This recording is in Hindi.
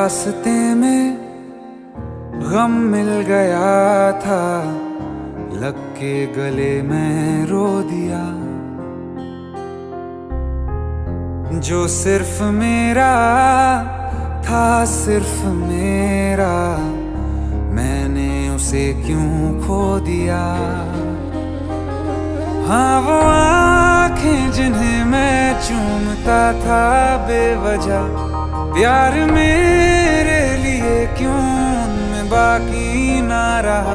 रास्ते में गम मिल गया था, लग के गले में रो दिया। जो सिर्फ मेरा था, सिर्फ मेरा, मैंने उसे क्यों खो दिया। हाँ वो आँखें जिन्हें मैं चूमता था बेवजह, प्यार मेरे लिए क्यों उनमें बाकी ना रहा।